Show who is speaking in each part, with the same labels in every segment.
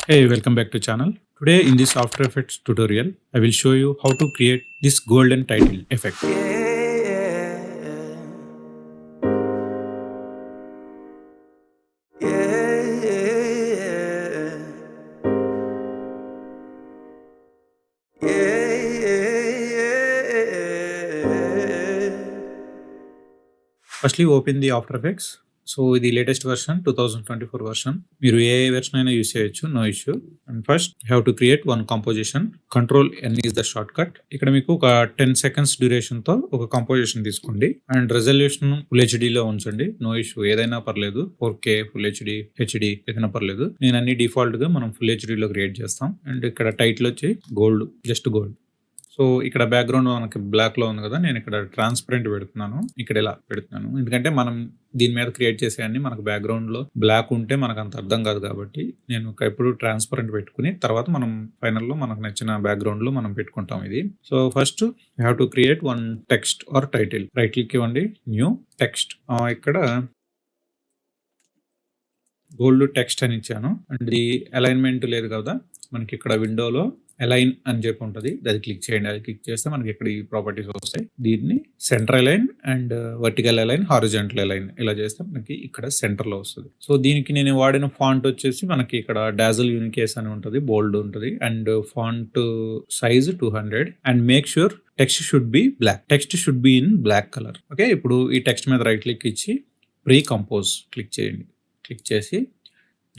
Speaker 1: Hey, welcome back to channel. Today in this After Effects tutorial, I will show you how to create this golden title effect. Firstly, open the After Effects. So ఇది latest version 2024 version. మీరు ఏ version అయినా use చేయొచ్చు, no issue. And first have to create one composition. Control N is the shortcut. ఇక్కడ మీకు ఒక 10 seconds duration తో ఒక కంపోజిషన్ తీసుకోండి అండ్ రెజల్యూషన్ ఫుల్ హెచ్డిలో ఉంచండి, నో ఇష్యూ. ఏదైనా పర్లేదు, 4K ఫుల్ హెచ్డి హెచ్డి ఏదైనా పర్లేదు. నేను అన్ని డిఫాల్ట్ గా మనం ఫుల్ హెచ్డిలో క్రియేట్ చేస్తాం. అండ్ ఇక్కడ టైటిల్ వచ్చి గోల్డ్, జస్ట్ గోల్డ్. సో ఇక్కడ బ్యాక్గ్రౌండ్ మనకి బ్లాక్ లో ఉంది కదా, నేను ఇక్కడ ట్రాన్స్పరెంట్ పెడుతున్నాను, ఇక్కడ ఇలా పెడుతున్నాను. ఎందుకంటే మనం దీని మీద క్రియేట్ చేసే అన్ని మనకు బ్యాక్గ్రౌండ్ లో బ్లాక్ ఉంటే మనకు అంత అర్థం కాదు, కాబట్టి నేను ఎప్పుడు ట్రాన్స్పరెంట్ పెట్టుకుని తర్వాత మనం ఫైనల్ లో మనకు నచ్చిన బ్యాక్గ్రౌండ్ లో మనం పెట్టుకుంటాం ఇది. So first you have to create one text are title. Right click ఇవ్వండి, న్యూ టెక్స్ట్. ఇక్కడ గోల్డ్ టెక్స్ట్ అని ఇచ్చాను. అండ్ ఇది అలైన్మెంట్ లేదు కదా మనకి, ఇక్కడ విండోలో అలైన్ అని చెప్పి ఉంటుంది, అది క్లిక్ చేయండి. అది క్లిక్ చేస్తే మనకి ఇక్కడ ఈ ప్రాపర్టీస్ వస్తాయి. దీన్ని centre align and vertical align, horizontal align ఇలా చేస్తే మనకి ఇక్కడ సెంటర్ లో వస్తుంది. సో దీనికి నేను వాడిన ఫాంట్ వచ్చేసి మనకి ఇక్కడ డాజల్ యూనికేస్ అని ఉంటుంది, బోల్డ్ ఉంటుంది. And font size 200 and make sure text should be black. Text should be in black colour. Okay, ఇప్పుడు ఈ టెక్స్ట్ మీద రైట్ క్లిక్ ఇచ్చి ప్రీ కంపోజ్ క్లిక్ చేయండి. క్లిక్ చేసి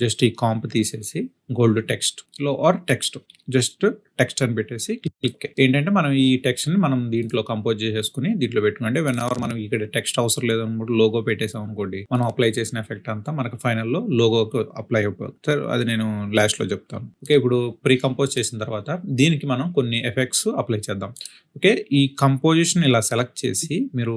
Speaker 1: జస్ట్ ఈ కాంప్ తీసేసి గోల్డ్ టెక్స్ట్ లో ఆర్ టెక్స్ట్, జస్ట్ టెక్స్ట్ అని పెట్టేసి క్లిక్. ఏంటంటే మనం ఈ టెక్స్ట్ ని మనం దీంట్లో కంపోజ్ చేసేసుకుని దీంట్లో పెట్టుకుంటే వెన్ ఎవర్ మనం ఇక్కడ టెక్స్ట్ అవసరం లేదనుకుంటే లోగో పెట్టేసాం అనుకోండి, మనం అప్లై చేసిన ఎఫెక్ట్ అంతా మనకు ఫైనల్ లో లోగోకి అప్లై అయిపోతుంది. అది నేను లాస్ట్ లో చెప్తాను. ఓకే, ఇప్పుడు ప్రీ కంపోజ్ చేసిన తర్వాత దీనికి మనం కొన్ని ఎఫెక్ట్స్ అప్లై చేద్దాం. ఓకే, ఈ కంపోజిషన్ ఇలా సెలెక్ట్ చేసి మీరు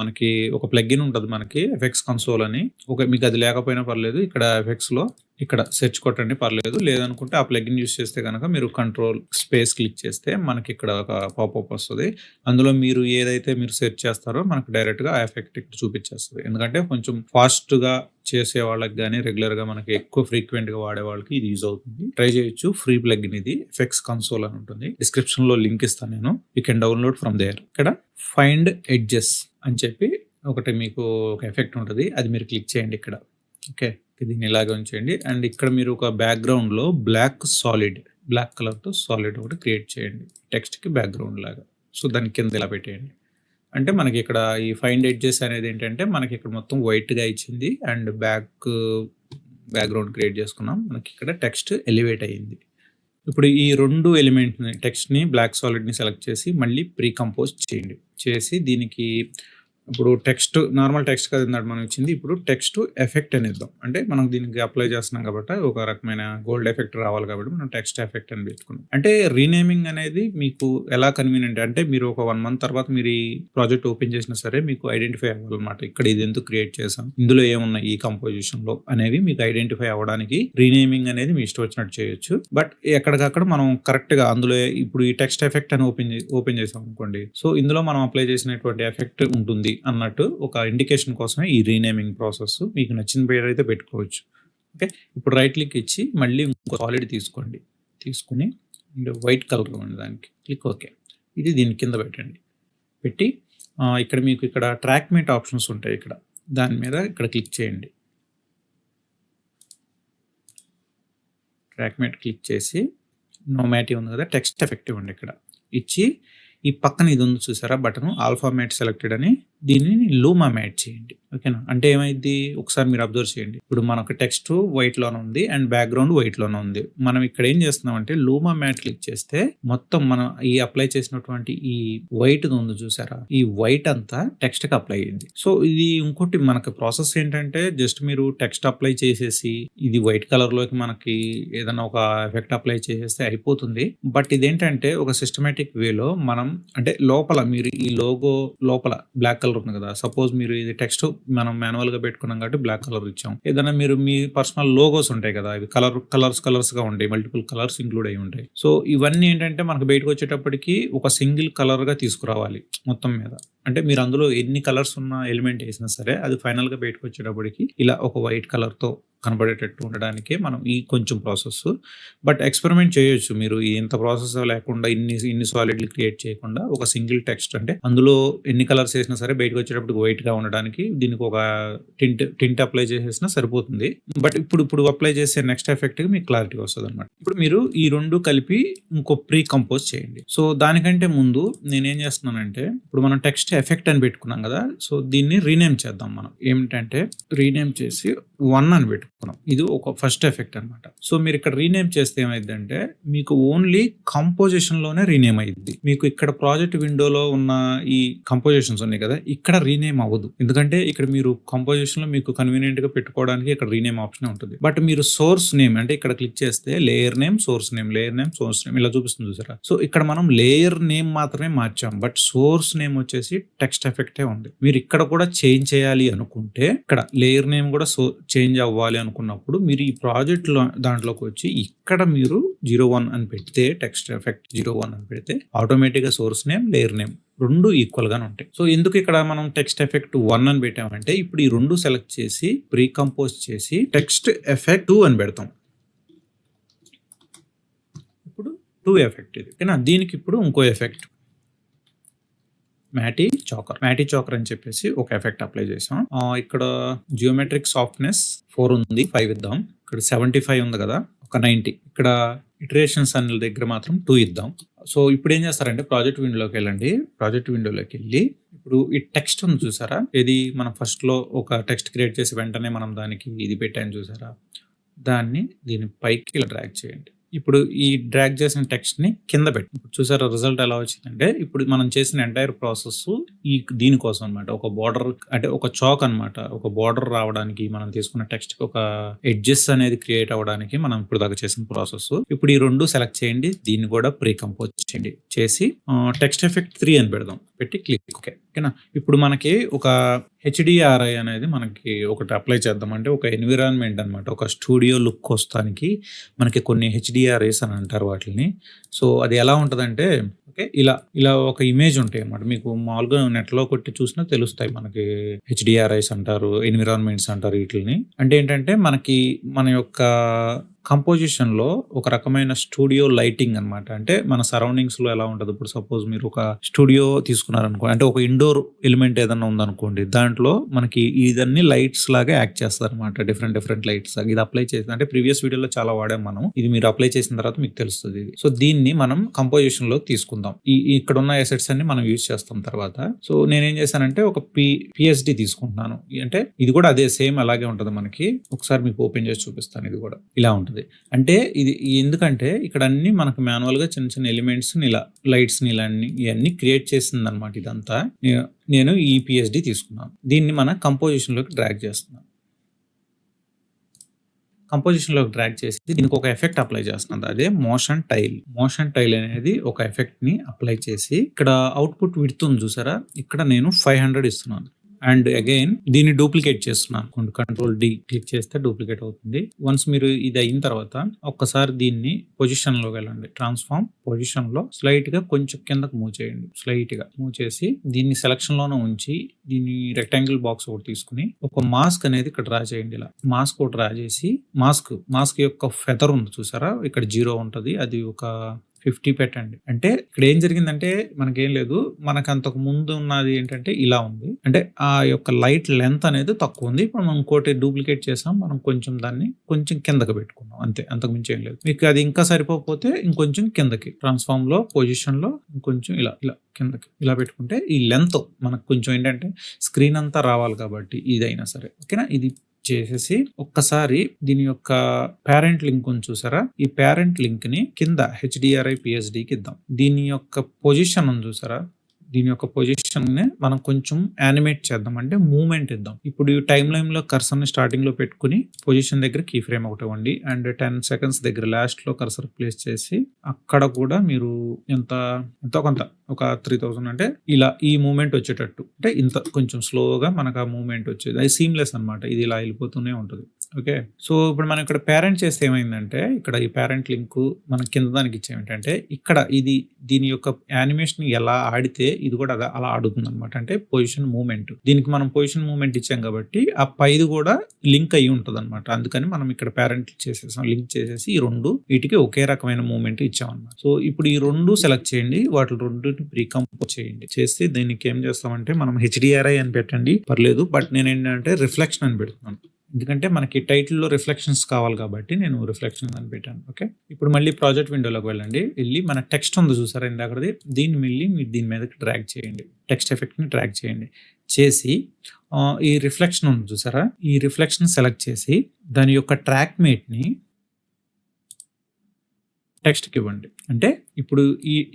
Speaker 1: మనకి ఒక ప్లగ్ఇన్ ఉంటుంది మనకి ఎఫెక్ట్స్ కన్సోల్ అని. ఓకే, మీకు అది లేకపోయినా పర్లేదు, ఇక్కడ ఎఫెక్ట్స్ లో ఇక్కడ సెర్చ్ కొట్టండి పర్లేదు. లేదనుకుంటే ఆ ప్లగ్ఇన్ యూస్ చేస్తే కనుక మీరు కంట్రోల్ స్పేస్ క్లిక్ చేస్తే మనకి ఇక్కడ ఒక పాపప్ వస్తుంది. అందులో మీరు ఏదైతే మీరు సెర్చ్ చేస్తారో మనకు డైరెక్ట్ గా ఆ ఎఫెక్ట్ ఇక్కడ చూపించేస్తుంది. ఎందుకంటే కొంచెం ఫాస్ట్ గా చేసే వాళ్ళకి కానీ రెగ్యులర్ గా మనకి ఎక్కువ ఫ్రీక్వెంట్ గా వాడే వాళ్ళకి ఇది యూజ్ అవుతుంది. ట్రై చేయొచ్చు. ఫ్రీ ప్లగ్ఇన్ ఇది, ఎఫెక్ట్స్ కన్సోల్ అని ఉంటుంది. డిస్క్రిప్షన్ లో లింక్ ఇస్తాను నేను, you can download from there. ఇక్కడ ఫైండ్ ఎడ్జెస్ అని చెప్పి ఒకటి మీకు ఒక ఎఫెక్ట్ ఉంటుంది, అది మీరు క్లిక్ చేయండి ఇక్కడ. ఓకే, దీన్ని ఇలాగే ఉంచేయండి. అండ్ ఇక్కడ మీరు ఒక బ్యాక్గ్రౌండ్ లో బ్లాక్ కలర్ తో సాలిడ్ ఒకటి క్రియేట్ చేయండి టెక్స్ట్ కి బ్యాక్గ్రౌండ్ లాగా. సో దాని కింద ఇలా పెట్టేయండి. అంటే మనకి ఇక్కడ ఈ ఫైండ్ ఎడ్జెస్ అనేది ఏంటంటే మనకి ఇక్కడ మొత్తం వైట్ గా ఇచ్చింది అండ్ బ్యాక్గ్రౌండ్ క్రియేట్ చేసుకున్నాం. మనకి ఇక్కడ టెక్స్ట్ ఎలివేట్ అయ్యింది. ఇప్పుడు ఈ రెండు ఎలిమెంట్ టెక్స్ట్ ని బ్లాక్ సాలిడ్ ని సెలెక్ట్ చేసి మళ్ళీ ప్రీ కంపోజ్ చేయండి. చేసి దీనికి ఇప్పుడు టెక్స్ట్ నార్మల్ టెక్స్ట్ కదా మనం ఇచ్చింది, ఇప్పుడు టెక్స్ట్ ఎఫెక్ట్ అని ఇద్దాం. అంటే మనం దీనికి అప్లై చేస్తున్నాం కాబట్టి ఒక రకమైన గోల్డ్ ఎఫెక్ట్ రావాలి కాబట్టి మనం టెక్స్ట్ ఎఫెక్ట్ అని పెట్టుకున్నాం. అంటే రీనేమింగ్ అనేది మీకు ఎలా కన్వీనియంట్ అంటే మీరు ఒక 1 month తర్వాత మీరు ఈ ప్రాజెక్ట్ ఓపెన్ చేసినా సరే మీకు ఐడెంటిఫై అవ్వాలన్నమాట. ఇక్కడ ఇది ఎందుకు క్రియేట్ చేసాం, ఇందులో ఏమున్నాయి ఈ కంపోజిషన్ లో అనేవి మీకు ఐడెంటిఫై అవ్వడానికి రీనేమింగ్ అనేది మీ ఇష్టం వచ్చినట్టు చేయొచ్చు. బట్ ఎక్కడికక్కడ మనం కరెక్ట్ గా అందులో ఇప్పుడు ఈ టెక్స్ట్ ఎఫెక్ట్ అని ఓపెన్ చేసాం అనుకోండి, సో ఇందులో మనం అప్లై చేసినటువంటి ఎఫెక్ట్ ఉంటుంది అన్నట్టు ఒక ఇండికేషన్ కోసమే ఈ రీనేమింగ్ ప్రాసెస్. మీకు నచ్చిన పేరు అయితే పెట్టుకోవచ్చు. ఓకే, ఇప్పుడు రైట్ క్లిక్ ఇచ్చి మళ్ళీ ఇంకో సాలిడ్ తీసుకోండి. తీసుకుని వైట్ కలర్ ఉంది దానికి క్లిక్. ఓకే, ఇది దీని కింద పెట్టండి. పెట్టి ఇక్కడ మీకు ఇక్కడ ట్రాక్ మేట్ ఆప్షన్స్ ఉంటాయి, ఇక్కడ దాని మీద ఇక్కడ క్లిక్ చేయండి. ట్రాక్ మేట్ క్లిక్ చేసి నోమాటివ్ ఉంది కదా, టెక్స్ట్ ఎఫెక్ట్ ఇవ్వండి. ఇక్కడ ఇచ్చి ఈ పక్కన ఇది ఉంది చూసారా బటన్, ఆల్ఫా మ్యాట్ సెలెక్టెడ్ అని, దీనిని లూమా మ్యాట్ చేయండి. ఓకేనా, అంటే ఏమైంది ఒకసారి మీరు అబ్జర్వ్ చేయండి. ఇప్పుడు మనకు టెక్స్ట్ వైట్ లోనే ఉంది అండ్ బ్యాక్గ్రౌండ్ వైట్ లోనే ఉంది. మనం ఇక్కడ ఏం చేస్తున్నాం అంటే లూమా మ్యాట్ క్లిక్ చేస్తే మొత్తం మనం ఈ అప్లై చేసినటువంటి ఈ వైట్ ఉంది చూసారా, ఈ వైట్ అంతా టెక్స్ట్ కి అప్లై అయింది. సో ఇది ఇంకోటి మనకి ప్రాసెస్ ఏంటంటే జస్ట్ మీరు టెక్స్ట్ అప్లై చేసేసి ఇది వైట్ కలర్ లోకి మనకి ఏదైనా ఒక ఎఫెక్ట్ అప్లై చేసేస్తే అయిపోతుంది. బట్ ఇదేంటంటే ఒక సిస్టమేటిక్ వేలో మనం అంటే లోపల మీరు ఈ లోగో లోపల బ్లాక్ కలర్ ఉంది కదా, సపోజ్ మీరు ఇది టెక్స్ట్ మనం మాన్యువల్ గా పెట్టుకున్నాం కాబట్టి బ్లాక్ కలర్ ఇచ్చాం. ఏదైనా మీరు మీ పర్సనల్ లోగోస్ ఉంటాయి కదా, అవి కలర్స్ గా ఉంటాయి, మల్టిపుల్ కలర్స్ ఇంక్లూడ్ అయి ఉంటాయి. సో ఇవన్నీ ఏంటంటే మనకు బయటకు వచ్చేటప్పటికి ఒక సింగిల్ కలర్ గా తీసుకురావాలి మొత్తం మీద. అంటే మీరు అందులో ఎన్ని కలర్స్ ఉన్న ఎలిమెంట్ వేసినా సరే అది ఫైనల్ గా బయటకు వచ్చేటప్పటికి ఇలా ఒక వైట్ కలర్ తో కనబడేటట్టు ఉండడానికే మనం ఈ కొంచెం ప్రాసెస్. బట్ ఎక్స్పెరిమెంట్ చేయొచ్చు మీరు ఇంత ప్రాసెస్ లేకుండా ఇన్ని సాలిడ్‌లు క్రియేట్ చేయకుండా ఒక సింగిల్ టెక్స్ట్ అంటే అందులో ఎన్ని కలర్స్ ఏసినా సరే బయటకి వచ్చేటప్పటికి వైట్‌గా ఉండడానికి దీనికి ఒక టింట్ అప్లై చేసేసినా సరిపోతుంది. బట్ ఇప్పుడు అప్లై చేసే నెక్స్ట్ ఎఫెక్ట్‌కి మీకు క్లారిటీ వస్తదనమాట. ఇప్పుడు మీరు ఈ 2 కలిపి ఇంకో ప్రీ కంపోజ్ చేయండి. సో దానికంటే ముందు నేనేం చేస్తున్నానంటే ఇప్పుడు మనం టెక్స్ట్ ఎఫెక్ట్ అని పెట్టుకున్నాం కదా! సో దీన్ని రీనేమ్ చేద్దాం మనం. ఏమిటంటే రీనేమ్ చేసి 1 అని పెట్టుకున్నాం. ఇది ఒక ఫస్ట్ ఎఫెక్ట్ అనమాట. సో మీరు ఇక్కడ రీనేమ్ చేస్తే ఏమైద్దంటే మీకు ఓన్లీ కంపోజిషన్‌లోనే రీనేమ్ అయ్యిద్ది. మీకు ఇక్కడ ప్రాజెక్ట్ విండోలో ఉన్న ఈ కంపోజిషన్స్ ఉన్నాయి కదా! ఇక్కడ రీనేమ్ అవ్వదు. ఎందుకంటే ఇక్కడ మీరు కంపోజిషన్‌లో మీకు కన్వీనియంట్‌గా పెట్టుకోవడానికి ఇక్కడ రీనేమ్ ఆప్షనే ఉంటుంది. బట్ మీరు సోర్స్ నేమ్ అంటే ఇక్కడ క్లిక్ చేస్తే layer name, source name, layer name, source name ఇలా చూపిస్తుంది చూసారా? సో ఇక్కడ మనం లేయర్ నేమ్ మాత్రమే మార్చాం. బట్ సోర్స్ నేమ్ వచ్చేసి టెక్స్ట్ ఎఫెక్టే ఉంది. మీరు ఇక్కడ కూడా చేంజ్ చేయాలి అనుకుంటే ఇక్కడ లేయర్ నేమ్ కూడా చేంజ్ అవ్వాలి అనుకున్నప్పుడు మీరు ఈ ప్రాజెక్ట్ దాంట్లోకి వచ్చి ఇక్కడ మీరు 01 అని పెడితే టెక్స్ట్ ఎఫెక్ట్ 01 అని పెడితే ఆటోమేటిక్గా source name, layer name 2 equal గానే ఉంటాయి. సో ఎందుకు ఇక్కడ మనం టెక్స్ట్ ఎఫెక్ట్ 1 అని పెట్టామంటే ఇప్పుడు ఈ 2 సెలెక్ట్ చేసి ప్రీ కంపోజ్ చేసి టెక్స్ట్ ఎఫెక్ట్ 2 అని పెడతాం. ఇప్పుడు 2 ఎఫెక్ట్ ఇది ఓకేనా. దీనికి ఇప్పుడు ఇంకో ఎఫెక్ట్ మ్యాటీ చాకర్ అని చెప్పేసి ఒక ఎఫెక్ట్ అప్లై చేసాం. ఇక్కడ జియోమెట్రిక్ సాఫ్ట్నెస్ 4 ఉంది, 5 ఇద్దాం. ఇక్కడ 75 ఉంది కదా, ఒక 90. ఇక్కడ ఇటరేషన్స్ అనే దగ్గర మాత్రం 2 ఇద్దాం. సో ఇప్పుడు ఏం చేస్తారంటే ప్రాజెక్ట్ విండోలోకి వెళ్ళండి. ప్రాజెక్ట్ విండోలోకి వెళ్ళి ఇప్పుడు ఈ టెక్స్ట్ ఉంది చూసారా, ఇది మనం ఫస్ట్లో ఒక టెక్స్ట్ క్రియేట్ చేసి వెంటనే మనం దానికి ఇది పెట్టాను చూసారా, దీని పైకి ఇలా డ్రాగ్ చేయండి. ఇప్పుడు ఈ డ్రాగ్ చేసిన టెక్స్ట్ ని కింద పెట్టి ఇప్పుడు చూసారా రిజల్ట్ ఎలా వచ్చిందంటే ఇప్పుడు మనం చేసిన ఎంటైర్ ప్రాసెస్ దీనికోసం అనమాట. ఒక బార్డర్ అంటే ఒక చాక్ అనమాట, ఒక బార్డర్ రావడానికి మనం తీసుకున్న టెక్స్ట్ ఒక ఎడ్జెస్ అనేది క్రియేట్ అవ్వడానికి మనం ఇప్పుడు దాకా చేసిన ప్రాసెస్. ఇప్పుడు ఈ 2 సెలెక్ట్ చేయండి, దీన్ని కూడా ప్రీ కంపోజ్ చేయండి. చేసి టెక్స్ట్ ఎఫెక్ట్ 3 అని పెడదాం, పెట్టి క్లిక్ ఓకేనా. ఇప్పుడు మనకి ఒక HDRI అనేది మనకి ఒకటి అప్లై చేద్దాం. అంటే ఒక ఎన్విరాన్మెంట్ అనమాట, ఒక స్టూడియో లుక్ వస్తానికి మనకి కొన్ని HDRIs అని అంటారు వాటిని. సో అది ఎలా ఉంటుందంటే ఓకే ఇలా ఒక ఇమేజ్ ఉంటాయి అన్నమాట. మీకు మామూలుగా నెట్లో కొట్టి చూసినా తెలుస్తాయి మనకి. HDRIs అంటారు, ఎన్విరాన్మెంట్స్ అంటారు వీటిని. అంటే ఏంటంటే మనకి మన యొక్క కంపోజిషన్ లో ఒక రకమైన స్టూడియో లైటింగ్ అనమాట. అంటే మన సరౌండింగ్స్ లో ఎలా ఉంటుంది, ఇప్పుడు సపోజ్ మీరు ఒక స్టూడియో తీసుకున్నారనుకో, అంటే ఒక ఇండోర్ ఎలిమెంట్ ఏదైనా ఉందనుకోండి, దాంట్లో మనకి ఇదన్నీ లైట్స్ లాగా యాక్ట్ చేస్తారు అనమాట. డిఫరెంట్ లైట్స్ ఇది అప్లై చేసి అంటే ప్రీవియస్ వీడియోలో చాలా వాడాం మనం. ఇది మీరు అప్లై చేసిన తర్వాత మీకు తెలుస్తుంది ఇది. సో దీన్ని మనం కంపోజిషన్ లో తీసుకుందాం. ఇక్కడ ఉన్న ఎసెట్స్ అన్ని మనం యూజ్ చేస్తాం తర్వాత. సో నేనేం చేశానంటే ఒక PSD తీసుకుంటున్నాను. అంటే ఇది కూడా అదే సేమ్ అలాగే ఉంటుంది మనకి. ఒకసారి మీకు ఓపెన్ చేసి చూపిస్తాను. ఇది కూడా ఇలా ఉంటుంది. అంటే ఇది ఎందుకంటే ఇక్కడ అన్ని మనకు మాన్యువల్ గా చిన్న ఎలిమెంట్స్ ఇలా లైట్స్ ని ఇవన్నీ క్రియేట్ చేసింది అనమాట. ఇదంతా నేను ఈ PSD తీసుకున్నాను. దీన్ని మన కంపోజిషన్ లోకి డ్రాగ్ చేస్తున్నాను. కంపోజిషన్ లోకి డ్రాగ్ చేసి దీనికి ఒక ఎఫెక్ట్ అప్లై చేస్తున్నాను. అదే మోషన్ టైల్ అనేది ఒక ఎఫెక్ట్ ని అప్లై చేసి ఇక్కడ అవుట్పుట్ విడ్త్ ఉంది చూసారా, ఇక్కడ నేను 500 ఇస్తున్నాను. అండ్ అగైన్ దీన్ని డూప్లికేట్ చేస్తున్నాను. Ctrl D క్లిక్ చేస్తే డూప్లికేట్ అవుతుంది. వన్స్ మీరు ఇది అయిన తర్వాత ఒక్కసారి దీన్ని పొజిషన్ లోకి వెళ్ళండి. ట్రాన్స్ఫార్మ్ పొజిషన్ లో స్లైట్ గా కొంచెం కిందకు మూవ్ చేయండి. స్లైట్ గా మూవ్ చేసి దీన్ని సెలక్షన్ లోనే ఉంచి దీన్ని రెక్టాంగిల్ బాక్స్ ఒకటి తీసుకుని ఒక మాస్క్ అనేది ఇక్కడ డ్రా చేయండి. ఇలా మాస్క్ ఒకటి డ్రా చేసి మాస్క్ యొక్క ఫెదర్ ఉంది చూసారా, ఇక్కడ 0 ఉంటుంది. అది ఒక 50 పెట్టండి. అంటే ఇక్కడ ఏం జరిగిందంటే మనకేం లేదు, మనకు అంతకు ముందు ఉన్నది ఏంటంటే ఇలా ఉంది. అంటే ఆ యొక్క లైట్ లెంత్ అనేది తక్కువ ఉంది. ఇప్పుడు మనం ఇంకోటి డూప్లికేట్ చేసాం, మనం దాన్ని కొంచెం కిందకి పెట్టుకున్నాం అంతే, అంతకు మించి ఏం లేదు. మీకు అది ఇంకా సరిపోతే ఇంకొంచెం కిందకి ట్రాన్స్ఫార్మ్ లో పొజిషన్ లో ఇంకొంచెం ఇలా కిందకి ఇలా పెట్టుకుంటే ఈ లెంత్ మనకు కొంచెం ఏంటంటే స్క్రీన్ అంతా రావాలి కాబట్టి ఇదైనా సరే ఓకేనా. ఇది చేసేసి ఒక్కసారి దీని యొక్క పేరెంట్ లింక్ ఉంది చూసారా, ఈ పేరెంట్ లింక్ ని కింద HDRI PSDకి ఇద్దాం. దీని యొక్క పొజిషన్ ఉంది చూసారా, దీని యొక్క పొజిషన్ ని మనం కొంచెం యానిమేట్ చేద్దాం. అంటే మూవ్మెంట్ ఇద్దాం. ఇప్పుడు ఈ టైమ్ లైన్ లో కర్సర్ ని స్టార్టింగ్ లో పెట్టుకుని పొజిషన్ దగ్గర కీ ఫ్రేమ్ ఒకటి ఇవ్వండి. అండ్ 10 seconds దగ్గర లాస్ట్ లో కర్సర్ ప్లేస్ చేసి అక్కడ కూడా మీరు ఎంతో కొంత ఒక 3000 అంటే ఇలా ఈ మూవ్మెంట్ వచ్చేటట్టు, అంటే ఇంత కొంచెం స్లోగా మనకు ఆ మూవ్మెంట్ వచ్చేది. అది సీమ్లెస్ అనమాట. ఇది ఇలా వెళ్ళిపోతూనే ఉంటుంది. ఓకే. సో ఇప్పుడు మనం ఇక్కడ పేరెంట్ చేస్తే ఏమైందంటే ఇక్కడ ఈ పేరెంట్ లింక్ మనం కింద దానికి ఇచ్చేమేంటంటే ఇక్కడ దీని యొక్క యానిమేషన్ ఎలా ఆడితే ఇది కూడా అలా అడుగుతుంది అనమాట. అంటే పొజిషన్ మూవ్మెంట్, దీనికి మనం పొజిషన్ మూవ్మెంట్ ఇచ్చాం కాబట్టి ఆ పైది కూడా లింక్ అయ్యి ఉంటుంది అనమాట. అందుకని మనం ఇక్కడ పేరెంట్ చేసేసాం, లింక్ చేసేసి ఈ రెండు వీటికి ఒకే రకమైన మూవ్మెంట్ ఇచ్చాం అనమాట. సో ఇప్పుడు ఈ రెండు సెలెక్ట్ చేయండి, వాటి రెండుని ప్రీకంపోజ్ చేయండి. చేస్తే దీనికి ఏం చేస్తామంటే మనం HDRI అని పెట్టండి పర్లేదు, బట్ నేను ఏంటంటే రిఫ్లెక్షన్ అని పెడుతున్నాను. ఎందుకంటే మనకి టైటిల్లో రిఫ్లెక్షన్స్ కావాలి కాబట్టి నేను రిఫ్లెక్షన్ అని పెట్టాను. ఓకే, ఇప్పుడు మళ్ళీ ప్రాజెక్ట్ విండోలోకి వెళ్ళండి. వెళ్ళి మన టెక్స్ట్ ఉంది చూసారా ఇందాకది, దీన్ని వెళ్ళి మీరు దీని మీదకి డ్రాగ్ చేయండి, టెక్స్ట్ ఎఫెక్ట్ని డ్రాగ్ చేయండి. చేసి ఈ రిఫ్లెక్షన్ ఉంది చూసారా, ఈ రిఫ్లెక్షన్ సెలెక్ట్ చేసి దాని యొక్క ట్రాక్ మేట్ని టెక్స్ట్కి ఇవ్వండి. అంటే ఇప్పుడు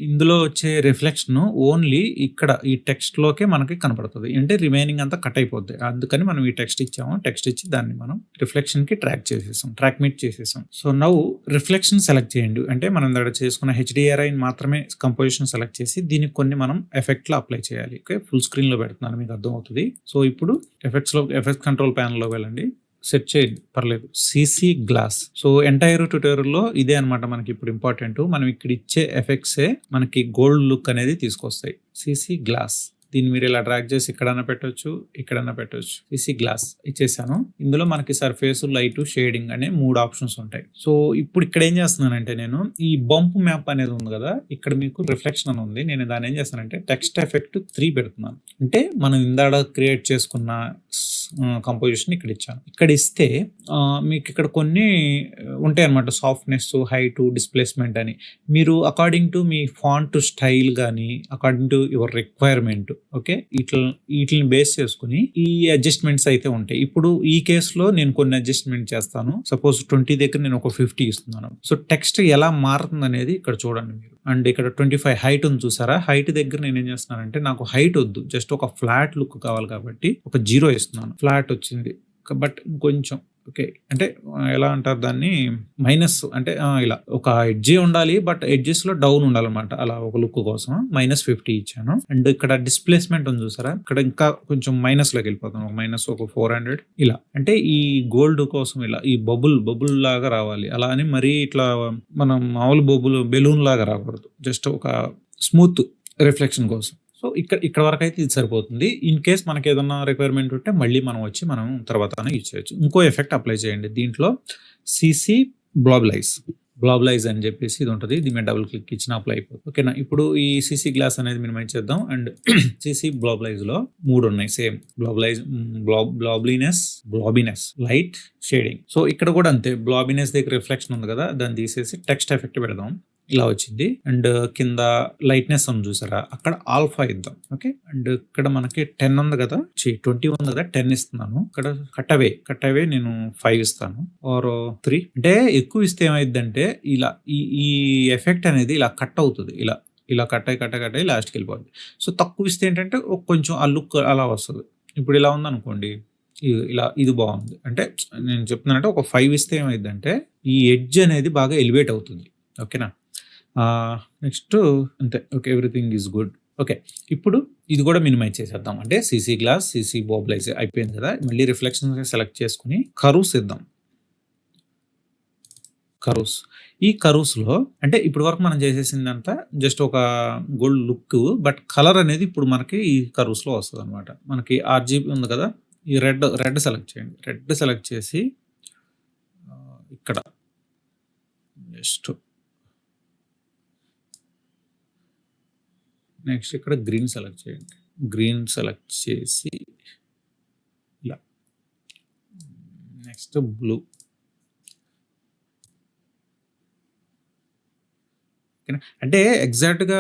Speaker 1: ఇందులో వచ్చే రిఫ్లెక్షన్ ఓన్లీ ఇక్కడ ఈ టెక్స్ట్లోకే మనకి కనపడుతుంది, అంటే రిమైనింగ్ అంతా కట్ అయిపోద్ది. అందుకని మనం ఈ టెక్స్ట్ ఇచ్చాము, టెక్స్ట్ ఇచ్చి దాన్ని మనం రిఫ్లెక్షన్కి ట్రాక్ చేసేసాం, ట్రాక్ మీట్ చేసేసాం. సో నౌ రిఫ్లెక్షన్ సెలెక్ట్ చేయండి. అంటే మనం దగ్గర చేసుకున్న HDRI మాత్రమే కంపోజిషన్ సెలెక్ట్ చేసి దీనికి కొన్ని మనం ఎఫెక్ట్లో అప్లై చేయాలి. ఓకే, ఫుల్ స్క్రీన్లో పెడుతున్నాను, మీకు అర్థమవుతుంది. సో ఇప్పుడు ఎఫెక్ట్స్ కంట్రోల్ ప్యానల్లో వెళ్ళండి, సెట్ చేయండి పర్లేదు, CC గ్లాస్. సో ఎంటైర్ ట్యూటోరియల్లో ఇదే అనమాట మనకి ఇప్పుడు ఇంపార్టెంట్. మనం ఇక్కడ ఇచ్చే ఎఫెక్ట్సే మనకి గోల్డ్ లుక్ అనేది తీసుకొస్తాయి. CC గ్లాస్, దీన్ని మీరు ఇలా డ్రాగ్ చేసి ఇక్కడన్నా పెట్టొచ్చు, ఇక్కడన్నా పెట్టొచ్చు. CC గ్లాస్ ఇచ్చేసాను. ఇందులో మనకి సర్ఫేస్, లైట్, షేడింగ్ అనే 3 ఆప్షన్స్ ఉంటాయి. సో ఇప్పుడు ఇక్కడ ఏం చేస్తున్నానంటే నేను ఈ బంప్ మ్యాప్ అనేది ఉంది కదా, ఇక్కడ మీకు రిఫ్లెక్షన్ అని ఉంది, నేను దాన్ని ఏం చేస్తానంటే టెక్స్ట్ ఎఫెక్ట్ 3 పెడుతున్నాను. అంటే మనం ఇందాక క్రియేట్ చేసుకున్న కంపోజిషన్ ఇక్కడ ఇచ్చాను. ఇక్కడ ఇస్తే మీకు ఇక్కడ కొన్ని ఉంటాయి అన్నమాట, సాఫ్ట్నెస్, హైట్, డిస్ప్లేస్మెంట్ అని. మీరు అకార్డింగ్ టు మీ ఫాంట్ స్టైల్ కానీ according to your requirement, okay, వీటిని బేస్ చేసుకుని ఈ అడ్జస్ట్మెంట్స్ అయితే ఉంటాయి. ఇప్పుడు ఈ కేసులో నేను కొన్ని అడ్జస్ట్మెంట్ చేస్తాను. సపోజ్ 20 దగ్గర నేను ఒక 50 ఇస్తున్నాను. సో టెక్స్ట్ ఎలా మారుతుంది అనేది ఇక్కడ చూడండి మీరు. అండ్ ఇక్కడ 25 హైట్ ఉంది చూసారా, హైట్ దగ్గర నేను ఏం చేస్తున్నానంటే నాకు హైట్ వద్దు, జస్ట్ ఒక ఫ్లాట్ లుక్ కావాలి కాబట్టి ఒక 0 ఇస్తున్నాను. ఫ్లాట్ వచ్చింది, బట్ ఇంకొంచెం ఓకే, అంటే ఎలా అంటారు దాన్ని, మైనస్ అంటే ఇలా ఒక ఎడ్జీ ఉండాలి, బట్ ఎడ్జెస్ లో డౌన్ ఉండాలన్నమాట, అలా ఒక లుక్ కోసం -50 ఇచ్చాను. అండ్ ఇక్కడ డిస్ప్లేస్మెంట్ ఉంది చూసారా, ఇక్కడ ఇంకా కొంచెం మైనస్ లోకి వెళ్ళిపోతాం, ఒక 400 ఇలా. అంటే ఈ గోల్డ్ కోసం ఇలా ఈ బబుల్ లాగా రావాలి, అలా అని మరీ ఇట్లా మనం మామూలు బెలూన్ లాగా రాకూడదు, జస్ట్ ఒక స్మూత్ రిఫ్లెక్షన్ కోసం. సో ఇక్కడ వరకు అయితే ఇది సరిపోతుంది. ఇన్ కేస్ మనకి ఏదన్నా రిక్వైర్మెంట్ ఉంటే మళ్ళీ మనం వచ్చి మనం తర్వాత యూజ్ చేయొచ్చు. ఇంకో ఎఫెక్ట్ అప్లై చేయండి దీంట్లో, CC బ్లాబ్లైజ్ అని చెప్పేసి ఇది ఉంటుంది, దీని మీద డబుల్ క్లిక్ ఇచ్చిన అప్లై అయిపోతుంది. ఓకేనా, ఇప్పుడు ఈ CC గ్లాస్ అనేది మినిమైజ్ చేద్దాం. అండ్ CC బ్లాబ్లైజ్ లో 3 ఉన్నాయి సేమ్, బ్లాబినెస్, లైట్, షేడింగ్. సో ఇక్కడ కూడా అంతే, బ్లాబినెస్ దగ్గర రిఫ్లెక్షన్ ఉంది కదా, దాన్ని తీసేసి టెక్స్ట్ ఎఫెక్ట్ పెడదాం, ఇలా వచ్చింది. అండ్ కింద లైట్నెస్ ఉంది చూసారా, అక్కడ ఆల్ఫా ఇద్దాం. ఓకే, అండ్ ఇక్కడ మనకి 10 ఉంది కదా, 20 ఉంది కదా, 10 ఇస్తున్నాను. ఇక్కడ కట్ అవే నేను 5 ఇస్తాను, ఆర్ 3. అంటే ఎక్కువ ఇస్తే ఏమైందంటే ఇలా ఈ ఎఫెక్ట్ అనేది ఇలా కట్ అవుతుంది, ఇలా కట్ అయ్యి లాస్ట్కి వెళ్ళిపోద్ది. సో తక్కువ ఇస్తే ఏంటంటే కొంచెం ఆ లుక్ అలా వస్తుంది. ఇప్పుడు ఇలా ఉంది అనుకోండి, ఇది బాగుంది. అంటే నేను చెప్తున్నానంటే ఒక 5 ఇస్తే ఏమైందంటే ఈ ఎడ్జ్ అనేది బాగా ఎలివేట్ అవుతుంది. ఓకేనా, నెక్స్ట్ అంతే. Okay, everything is good. Okay, ఇప్పుడు ఇది కూడా మినిమైజ్ చేసేద్దాం. అంటే CC గ్లాస్, CC బ్లాబ్లైజ్ అయిపోయింది కదా, మళ్ళీ రిఫ్లెక్షన్ సెలెక్ట్ చేసుకుని కర్వ్స్ ఇద్దాం. ఈ కర్వ్స్ లో అంటే ఇప్పుడు వరకు మనం చేసేసిందంతా జస్ట్ ఒక గోల్డ్ లుక్, బట్ కలర్ అనేది ఇప్పుడు మనకి ఈ కర్వ్స్ లో వస్తుంది అనమాట. మనకి RGB ఉంది కదా, ఈ రెడ్ సెలెక్ట్ చేయండి. రెడ్ సెలెక్ట్ చేసి ఇక్కడ జస్ట్ నెక్స్ట్ ఇక్కడ గ్రీన్ సెలెక్ట్ చేయండి. గ్రీన్ సెలెక్ట్ చేసి ఇలా, నెక్స్ట్ బ్లూ. అంటే ఎగ్జాక్ట్గా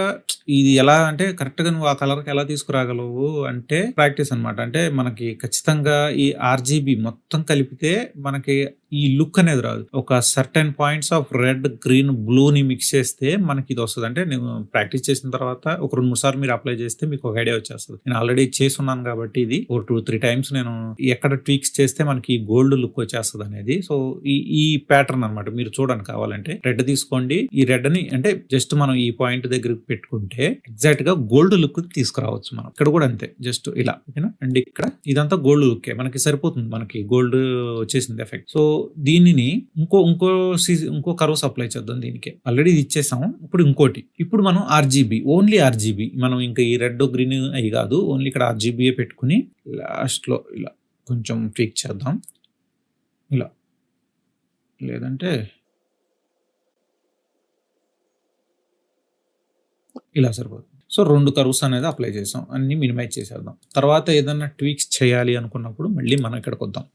Speaker 1: ఇది ఎలా అంటే కరెక్ట్గా నువ్వు ఆ కలర్కి ఎలా తీసుకురాగలవు అంటే ప్రాక్టీస్ అనమాట. అంటే మనకి ఖచ్చితంగా ఈ RGB మొత్తం కలిపితే మనకి ఈ లుక్ అనేది రాదు. ఒక certain points of red, green, బ్లూని మిక్స్ చేస్తే మనకి ఇది వస్తుంది. అంటే నేను ప్రాక్టీస్ చేసిన తర్వాత ఒక 2-3 సార్లు మీరు అప్లై చేస్తే మీకు ఒక ఐడియా వచ్చేస్తుంది. నేను ఆల్రెడీ చేసి ఉన్నాను కాబట్టి ఇది ఒక 2-3 టైమ్స్ నేను ఎక్కడ ట్వీక్స్ చేస్తే మనకి గోల్డ్ లుక్ వచ్చేస్తుంది అనేది. సో ఈ ప్యాటర్న్ అనమాట, మీరు చూడండి. కావాలంటే రెడ్ తీసుకోండి. ఈ రెడ్ ని అంటే జస్ట్ మనం ఈ పాయింట్ దగ్గర పెట్టుకుంటే ఎగ్జాక్ట్ గా గోల్డ్ లుక్ తీసుకురావచ్చు మనం. ఇక్కడ కూడా అంతే, జస్ట్ ఇలా. ఓకేనా, అండ్ ఇక్కడ ఇదంతా గోల్డ్ లుక్ మనకి సరిపోతుంది, మనకి గోల్డ్ వచ్చేసింది ఎఫెక్ట్. సో దీనిని ఇంకో కర్వ్స్ అప్లై చేద్దాం దీనికి. ఆల్రెడీ ఇది ఇచ్చేసాం. ఇప్పుడు ఇంకోటి. ఇప్పుడు మనం ఓన్లీ ఆర్‌జీబీ. మనం ఇంకా ఈ రెడ్, గ్రీన్ అయి కాదు. ఓన్లీ ఇక్కడ ఆర్‌జీబీయే పెట్టుకొని లాస్ట్‌లో ఇలా కొంచెం ట్వీక్ చేద్దాం. ఇలా. లేదంటే ఇలా సరిపోతుంది. సో 2 కర్వ్స్ అనేది అప్లై చేసాం. అన్నీ మినిమైజ్ చేసేద్దాం. తర్వాత ఏదన్నా ట్వీక్స్ చేయాలి అనుకున్నప్పుడు మళ్ళీ మనం ఇక్కడికొద్దాం.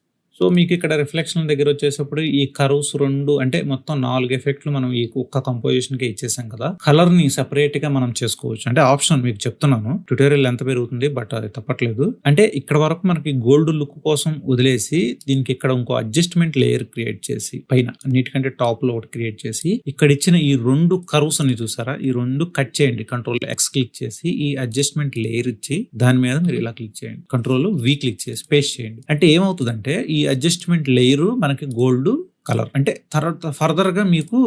Speaker 1: సో మీకు ఇక్కడ రిఫ్లెక్షన్ దగ్గర వచ్చేటప్పుడు ఈ కర్వ్స్ 2 అంటే మొత్తం 4 ఎఫెక్ట్లు మనం ఈ ఒక్క కంపోజిషన్‌కే ఇచ్చేసాం కదా! కలర్‌ని సెపరేట్‌గా మనం చేసుకోవచ్చు. అంటే ఆప్షన్ మీకు చెప్తున్నాను. ట్యుటోరియల్ ఎంత పెరుగుతుంది బట్ అది తప్పట్లేదు. అంటే ఇక్కడ వరకు మనకి గోల్డ్ లుక్ కోసం వదిలేసి దీనికి ఇక్కడ ఇంకో అడ్జస్ట్‌మెంట్ లేయర్ క్రియేట్ చేసి పైన అన్నిటికంటే టాప్‌లో ఒకటి క్రియేట్ చేసి ఇక్కడ ఇచ్చిన ఈ 2 కర్వ్స్ అని చూసారా? ఈ 2 కట్ చేయండి. కంట్రోల్ ఎక్స్ క్లిక్ చేసి ఈ అడ్జస్ట్‌మెంట్ లేయర్ ఇచ్చి దాని మీద మీరు ఇలా క్లిక్ చేయండి. కంట్రోల్ వి క్లిక్ చేసి పేస్ట్ చేయండి. అంటే ఏమవుతుందంటే ఈ అడ్జస్ట్‌మెంట్ లేయర్ మనకి గోల్డ్ కలర్ అంటే తర్వాత ఫర్దర్‌గా మీకు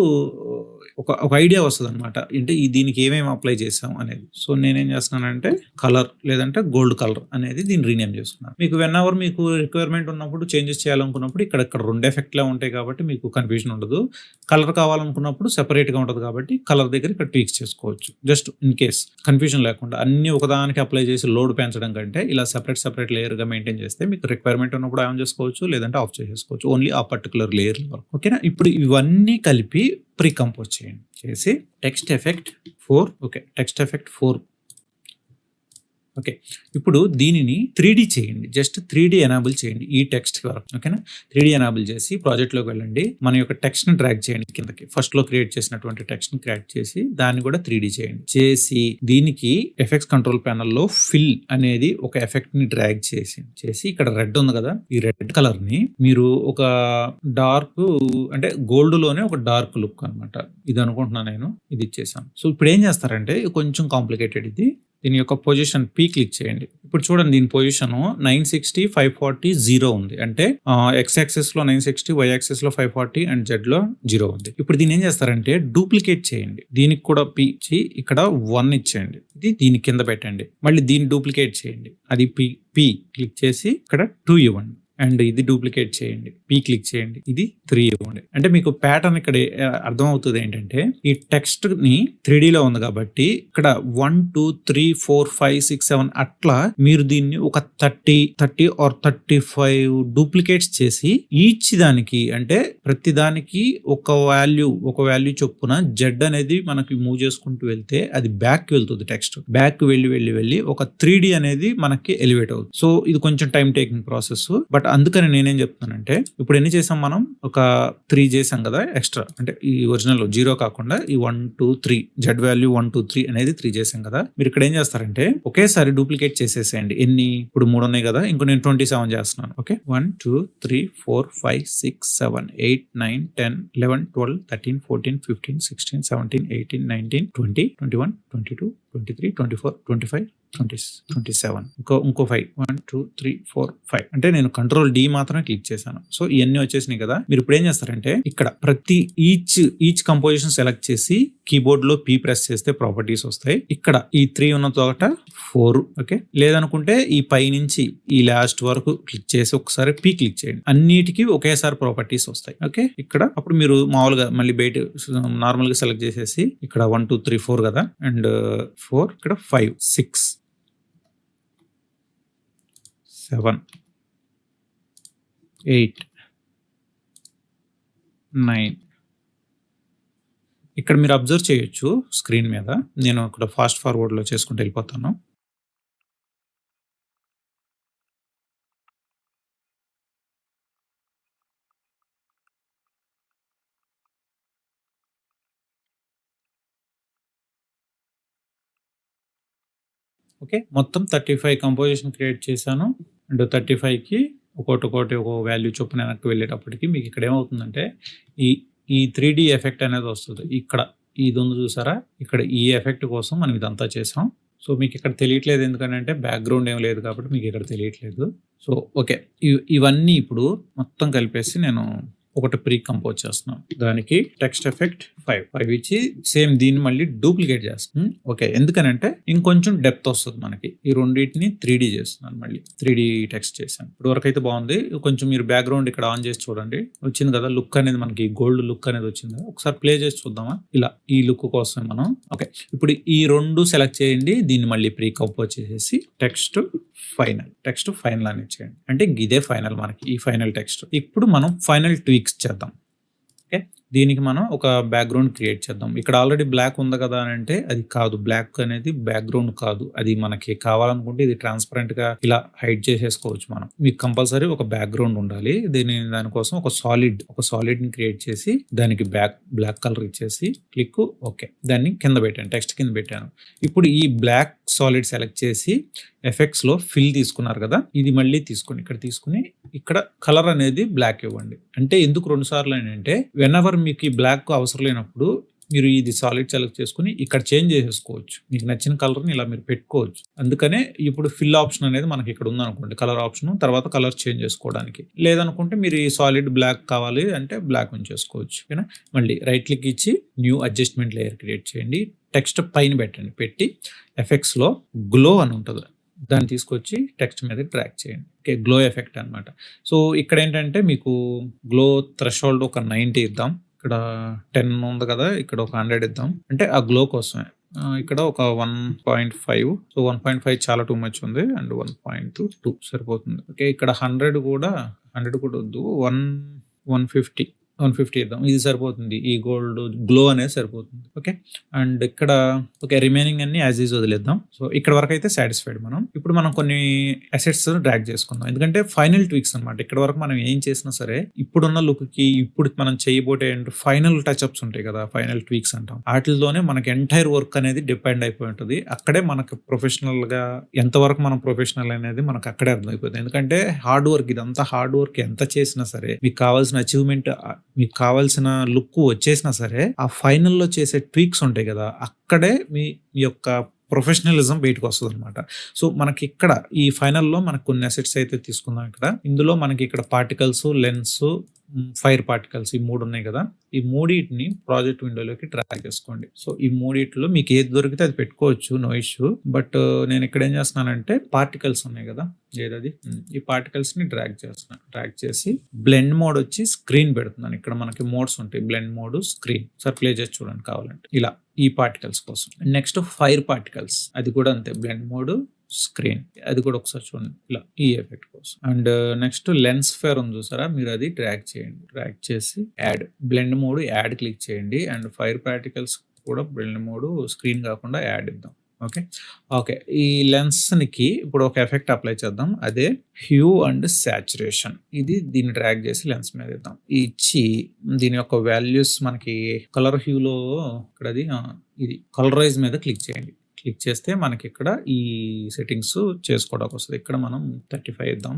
Speaker 1: ఒక ఐడియా వస్తదనమాట. అంటే దీనికి ఏమేమి అప్లై చేసాం అనేది. సో నేనేం చేస్తున్నానంటే కలర్ లేదంటే గోల్డ్ కలర్ అనేది దీన్ని రీనేమ్ చేసుకున్నాను. మీకు వెన్ మీకు రిక్వైర్మెంట్ ఉన్నప్పుడు చేంజెస్ చేయాలనుకున్నప్పుడు ఇక్కడ 2 ఎఫెక్ట్‌లే ఉంటాయి కాబట్టి మీకు కన్‌ఫ్యూజన్ ఉండదు. కలర్ కావాలనుకున్నప్పుడు సెపరేట్‌గా ఉంటది కాబట్టి కలర్ దగ్గర ఇక్కడ ట్వీక్స్ చేసుకోవచ్చు. జస్ట్ ఇన్ కేస్ కన్‌ఫ్యూజన్ లేకుండా అన్నీ ఒకదానికి అప్లై చేసి లోడ్ పెంచడం కంటే ఇలా సెపరేట్ లేయర్‌గా మెయింటైన్ చేస్తే మీకు రిక్వైర్మెంట్ ఉన్నప్పుడు ఆన్ చేసుకోవచ్చు లేదంటే ఆఫ్ చేసేసుకోవచ్చు. ఓన్లీ ఆ పర్టిక్యులర్ లేయర్ వరకు. ఓకేనా? ఇప్పుడు ఇవన్నీ కలిపి ప్రీ కంపోజ్ చేయండి. చేసి text effect 4 okay. Text effect 4 okay. ఇప్పుడు దీనిని 3D చేయండి. జస్ట్ 3D ఎనేబుల్ చేయండి ఈ టెక్స్ట్ వరకు. ఓకేనా? 3D ఎనేబుల్ చేసి ప్రాజెక్ట్‌లోకి వెళ్ళండి. మన యొక్క టెక్స్ట్‌ని డ్రాగ్ చేయండి కిందకి. ఫస్ట్‌లో క్రియేట్ చేసినటువంటి టెక్స్ట్‌ని క్రియేట్ చేసి దాన్ని కూడా 3D చేయండి. చేసి దీనికి ఎఫెక్ట్స్ కంట్రోల్ ప్యానెల్‌లో ఫిల్ అనేది ఒక ఎఫెక్ట్‌ని డ్రాగ్ చేసి ఇక్కడ రెడ్ ఉంది కదా! ఈ రెడ్ కలర్‌ని మీరు ఒక డార్క్ అంటే గోల్డ్‌లోనే ఒక డార్క్ లుక్ అన్నమాట. ఇది అనుకుంటున్నాను నేను. ఇది ఇచ్చేసాను. సో ఇప్పుడు ఏం చేస్తారంటే కొంచెం కాంప్లికేటెడ్ ఇది. దీని యొక్క పొజిషన్ పి క్లిక్ చేయండి. ఇప్పుడు చూడండి దీని పొజిషన్ 960, 540, 0 ఉంది. అంటే ఎక్స్ యాక్సిస్ లో 960, వై యాక్సిస్ లో 540 అండ్ జెడ్ లో 0 ఉంది. ఇప్పుడు దీన్ని ఏం చేస్తారంటే డూప్లికేట్ చేయండి. దీనికి కూడా పి ఇచ్చి ఇక్కడ 1 ఇచ్చేయండి. ఇది దీని కింద పెట్టండి. మళ్ళీ దీన్ని డూప్లికేట్ చేయండి. అది పి క్లిక్ చేసి ఇక్కడ 2 ఇవ్వండి. అండ్ ఇది డూప్లికేట్ చేయండి. పి క్లిక్ చేయండి. ఇది 3 ఇవ్వండి. అంటే మీకు ప్యాటర్న్ ఇక్కడ అర్థం అవుతుంది ఏంటంటే ఈ టెక్స్ట్ ని 3D లో ఉంది కాబట్టి ఇక్కడ 1, 2, 3, 4, 5, 6, 7 అట్లా మీరు దీన్ని ఒక 30 or 35 డూప్లికేట్స్ చేసి ఈచ్ దానికి అంటే ప్రతి దానికి ఒక వాల్యూ చొప్పున జెడ్ అనేది మనకి మూవ్ చేసుకుంటూ వెళ్తే అది బ్యాక్ వెళ్తుంది. టెక్స్ట్ బ్యాక్ వెళ్ళి ఒక 3D అనేది మనకి ఎలివేట్ అవుతుంది. సో ఇది కొంచెం టైం టేకింగ్ ప్రాసెస్. బట్ అందుకని నేనేం చెప్తున్నానంటే ఇప్పుడు ఎన్ని చేసాం మనం ఒక 3 చేసాం కదా ఎక్స్ట్రా. అంటే ఈ ఒరిజినల్ 0 కాకుండా ఈ 1, 2, 3 జెడ్ వాల్యూ 1, 2, 3 అనేది 3 చేసాం కదా. మీరు ఇక్కడ ఏం చేస్తారంటే ఒకేసారి డూప్లికేట్ చేసేసేయండి. ఎన్ని ఇప్పుడు 3 ఉన్నాయి కదా. ఇంకో నేను 27 చేస్తున్నాను. ఓకే 1, 2, 3, 4, 5, 6, 7, 8, 9, 10, 11, 12, 13, 14, 15, 16, 17, 18, 19, 20, 21, 22, 23, 24, 25, 27 ఇంకో 5 1, 2, 3, 4, 5 అంటే నేను కంట్రోల్ డి మాత్రమే క్లిక్ చేశాను. సో ఇవన్నీ వచ్చేసినాయి కదా. మీరు ఇప్పుడు ఏం చేస్తారంటే ఇక్కడ ప్రతి ఈచ్ కంపోజిషన్ సెలెక్ట్ చేసి కీబోర్డ్ లో పి ప్రెస్ చేస్తే ప్రాపర్టీస్ వస్తాయి. ఇక్కడ ఈ 3 ఉన్న చోట 4 ఓకే. లేదనుకుంటే ఈ పై నుంచి ఈ లాస్ట్ వరకు క్లిక్ చేసి ఒకసారి పి క్లిక్ చేయండి. అన్నిటికీ ఒకేసారి ప్రాపర్టీస్ వస్తాయి. ఓకే ఇక్కడ అప్పుడు మీరు మామూలుగా మళ్ళీ బయట నార్మల్ గా సెలెక్ట్ చేసేసి ఇక్కడ 1, 2, 3, 4 కదా. అండ్ 4 ఇక్కడ 5, 6, 7, 8, 9 ఇక్కడ మీరు అబ్జర్వ్ చేయొచ్చు స్క్రీన్ మీద. నేను ఇక్కడ ఫాస్ట్ ఫార్వర్డ్ లో చేసుకుంటూ వెళ్ళిపోతాను. ఓకే మొత్తం 35 కంపోజిషన్ క్రియేట్ చేశాను. అండ్ 35కి ఒక్కొక్కటి ఒక వాల్యూ చొప్పున వెనక్కి వెళ్ళేటప్పటికి మీకు ఇక్కడ ఏమవుతుందంటే ఈ 3D ఎఫెక్ట్ అనేది వస్తుంది. ఇక్కడ ఇది ఉంది చూసారా. ఇక్కడ ఈ ఎఫెక్ట్ కోసం మనం ఇదంతా చేసాం. సో మీకు ఇక్కడ తెలియట్లేదు ఎందుకంటే బ్యాక్గ్రౌండ్ ఏం లేదు కాబట్టి మీకు ఇక్కడ తెలియట్లేదు. సో ఓకే ఇవన్నీ ఇప్పుడు మొత్తం కలిపేసి నేను ఒకటి ప్రీ కంపోజ్ చేస్తున్నాం. దానికి టెక్స్ట్ ఎఫెక్ట్ 5 ఇచ్చి సేమ్ దీన్ని మళ్ళీ డూప్లికేట్ చేస్తాం. ఓకే, ఎందుకనంటే ఇంకొంచెం డెప్త్ వస్తుంది మనకి. ఈ రెండింటిని 3D చేస్తున్నాను, మళ్ళీ 3D టెక్స్ట్ చేశాను. ఇప్పుడు వరకు అయితే బాగుంది. కొంచెం మీరు బ్యాక్గ్రౌండ్ ఇక్కడ ఆన్ చేసి చూడండి, వచ్చింది కదా లుక్ అనేది, మనకి గోల్డ్ లుక్ అనేది వచ్చింది. ఒకసారి ప్లే చేసి చూద్దామా? ఇలా ఈ లుక్ కోసం మనం. ఓకే, ఇప్పుడు ఈ 2 సెలెక్ట్ చేయండి, దీన్ని మళ్ళీ ప్రీ కంపోజ్ చేసేసి టెక్స్ట్ ఫైనల్ అని చేయండి. అంటే ఇదే ఫైనల్, మనకి ఈ ఫైనల్ టెక్స్ట్. ఇప్పుడు మనం ఫైనల్ ట్వీక్స్ చేద్దాం. ఓకే, దీనికి మనం ఒక బ్యాక్గ్రౌండ్ క్రియేట్ చేద్దాం. ఇక్కడ ఆల్రెడీ బ్లాక్ ఉంది కదా అని అంటే అది కాదు, బ్లాక్ అనేది బ్యాక్గ్రౌండ్ కాదు. అది మనకి కావాలనుకుంటే ఇది ట్రాన్స్పరెంట్ గా ఇలా హైడ్ చేసేసుకోవచ్చు మనం. మీకు కంపల్సరీ ఒక బ్యాక్గ్రౌండ్ ఉండాలి. దానికోసం ఒక సాలిడ్ ని క్రియేట్ చేసి దానికి బ్లాక్ కలర్ ఇచ్చేసి క్లిక్. ఓకే, దాన్ని కింద పెట్టాను, టెక్స్ట్ కింద పెట్టాను. ఇప్పుడు ఈ బ్లాక్ సాలిడ్ సెలెక్ట్ చేసి ఎఫెక్ట్స్ లో ఫిల్ తీసుకున్నారు కదా, ఇది మళ్ళీ తీసుకుని ఇక్కడ తీసుకుని ఇక్కడ కలర్ అనేది బ్లాక్ ఇవ్వండి. అంటే ఎందుకు 2 సార్లు అంటే వెనెవర్ మీకు ఈ బ్లాక్ అవసరం లేనప్పుడు మీరు ఇది సాలిడ్ సెలెక్ట్ చేసుకుని ఇక్కడ చేంజ్ చేసేసుకోవచ్చు. మీకు నచ్చిన కలర్ని ఇలా మీరు పెట్టుకోవచ్చు. అందుకనే ఇప్పుడు ఫిల్ ఆప్షన్ అనేది మనకి ఇక్కడ ఉందనుకోండి, కలర్ ఆప్షన్, తర్వాత కలర్ చేంజ్ చేసుకోవడానికి. లేదనుకుంటే మీరు ఈ సాలిడ్ బ్లాక్ కావాలి అంటే బ్లాక్ ఉంచేసుకోవచ్చు. ఓకేనా, మళ్ళీ రైట్ క్లిక్ ఇచ్చి న్యూ అడ్జస్ట్మెంట్ లేయర్ క్రియేట్ చేయండి. టెక్స్ట్ పైన పెట్టండి, పెట్టి ఎఫెక్ట్స్ లో గ్లో అని ఉంటుంది, దాన్ని తీసుకొచ్చి టెక్స్ట్ మీద ట్రాక్ చేయండి. ఓకే, గ్లో ఎఫెక్ట్ అనమాట. సో ఇక్కడ ఏంటంటే మీకు గ్లో థ్రెషోల్డ్ ఒక 90 ఇద్దాం. ఇక్కడ 10 ఉంది కదా, ఇక్కడ ఒక 100 ఇద్దాం. అంటే ఆ గ్లో కోసమే. ఇక్కడ ఒక 1.5. సో 1.5 చాలా టూ మచ్ ఉంది. అండ్ 1.2 సరిపోతుంది. ఓకే, ఇక్కడ 100 కూడా వద్దు, 150 ఇద్దాం. ఇది సరిపోతుంది, ఈ గోల్డ్ గ్లో అనేది సరిపోతుంది. ఓకే, అండ్ ఇక్కడ ఓకే, రిమైనింగ్ అన్ని యాజ్ ఈజ్ వదిలేద్దాం. సో ఇక్కడ వరకు అయితే సాటిస్ఫైడ్ మనం. ఇప్పుడు మనం కొన్ని అసెట్స్ డ్రాగ్ చేసుకుందాం, ఎందుకంటే ఫైనల్ ట్వీక్స్ అనమాట. ఇక్కడ వరకు మనం ఏం చేసినా సరే ఇప్పుడున్న లుక్ కి ఇప్పుడు మనం చేయబోతే ఫైనల్ టచ్అప్స్ ఉంటాయి కదా, ఫైనల్ ట్వీక్స్ అంటాం. వాటిల్లోనే మనకి ఎంటైర్ వర్క్ అనేది డిపెండ్ అయిపోయి ఉంటుంది. అక్కడే మనకు ప్రొఫెషనల్ గా ఎంతవరకు మనం ప్రొఫెషనల్ అనేది మనకు అక్కడే అర్థమైపోతుంది. ఎందుకంటే హార్డ్ వర్క్, ఇదంతా హార్డ్ వర్క్. ఎంత చేసినా సరే మీకు కావాల్సిన అచీవ్మెంట్, మీకు కావాల్సిన లుక్ వచ్చేసినా సరే ఆ ఫైనల్లో చేసే ట్వీక్స్ ఉంటాయి కదా, అక్కడే మీ యొక్క ప్రొఫెషనలిజం బయటకు వస్తుంది అనమాట. సో మనకి ఇక్కడ ఈ ఫైనల్లో మనకు కొన్ని అసెట్స్ అయితే తీసుకుందాం. ఇందులో మనకి ఇక్కడ పార్టికల్స్, లెన్స్, ఫైర్ పార్టికల్స్, ఈ 3 ఉన్నాయి కదా. ఈ 3 ప్రాజెక్ట్ విండోలోకి ట్రాక్ చేసుకోండి. సో ఈ 3 మీకు ఏది దొరికితే అది పెట్టుకోవచ్చు, నో ఇష్యూ. బట్ నేను ఇక్కడ ఏం చేస్తున్నానంటే పార్టికల్స్ ఉన్నాయి కదా, ఏదది, ఈ పార్టికల్స్ ని డ్రాగ్ చేస్తున్నాను. డ్రాగ్ చేసి బ్లెండ్ మోడ్ వచ్చి స్క్రీన్ పెడుతున్నాను. ఇక్కడ మనకి మోడ్స్ ఉంటాయి, blend mode, screen. Sir play చేసి చూడండి కావాలంటే. ఇలా ఈ పార్టికల్స్ కోసం. నెక్స్ట్ ఫైర్ పార్టికల్స్, అది కూడా అంతే, బ్లెండ్ మోడ్, స్క్రీన్. అది కూడా ఒకసారి చూడండి ఇలా, ఈ ఎఫెక్ట్ కోసం. అండ్ నెక్స్ట్ లెన్స్ ఫేర్ ఉంది చూసారా, మీరు అది డ్రాగ్ చేయండి. డ్రాగ్ చేసి add, blend mode add click చేయండి. అండ్ ఫైర్ పార్టికల్స్ కూడా బ్లెండ్ మోడ్, స్క్రీన్ కాకుండా యాడ్ ఇద్దాం. ఓకే, ఈ లెన్స్ కి ఇప్పుడు ఒక ఎఫెక్ట్ అప్లై చేద్దాం, అదే హ్యూ అండ్ సాచురేషన్. దీన్ని డ్రాగ్ చేసి లెన్స్ మీద ఇద్దాం. ఇచ్చి దీని యొక్క వాల్యూస్ మనకి కలర్ హ్యూలో ఇక్కడ ఇది కలరైజ్ మీద క్లిక్ చేయండి. క్లిక్ చేస్తే మనకి ఇక్కడ ఈ సెట్టింగ్స్ చేసుకోవడానికి వస్తుంది. ఇక్కడ మనం 35 ఇద్దాం.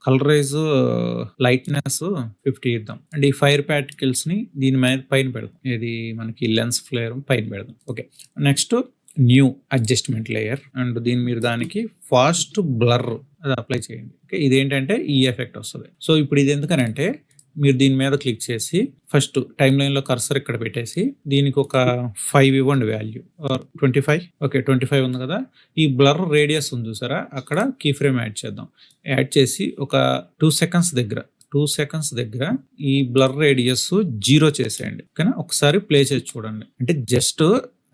Speaker 1: కలరైజ్, లైట్నెస్ 50 ఇద్దాం. అండ్ ఈ ఫైర్ పార్టికల్స్ ని దీని మీద పైన పెడదాం. ఇది మనకి లెన్స్ ఫ్లేర్ పైన పెడదాం. Okay, next new adjustment layer. And మీరు దానికి ఫాస్ట్ బ్లర్ అది అప్లై చేయండి. ఓకే, ఇదేంటంటే ఈ ఎఫెక్ట్ వస్తుంది. సో ఇప్పుడు ఇది ఎందుకనంటే మీరు దీని మీద క్లిక్ చేసి ఫస్ట్ టైమ్ లైన్ లో కర్సర్ ఇక్కడ పెట్టేసి దీనికి ఒక 5 ఇవ్వండి వాల్యూ, 25. ఓకే, 25 ఉంది కదా. ఈ బ్లర్ రేడియస్ ఉంది చూసారా, అక్కడ కీ ఫ్రేమ్ యాడ్ చేద్దాం. యాడ్ చేసి ఒక 2 సెకండ్స్ దగ్గర ఈ బ్లర్ రేడియస్ 0 చేసేయండి. ఓకేనా, ఒకసారి ప్లే చేసి చూడండి. అంటే జస్ట్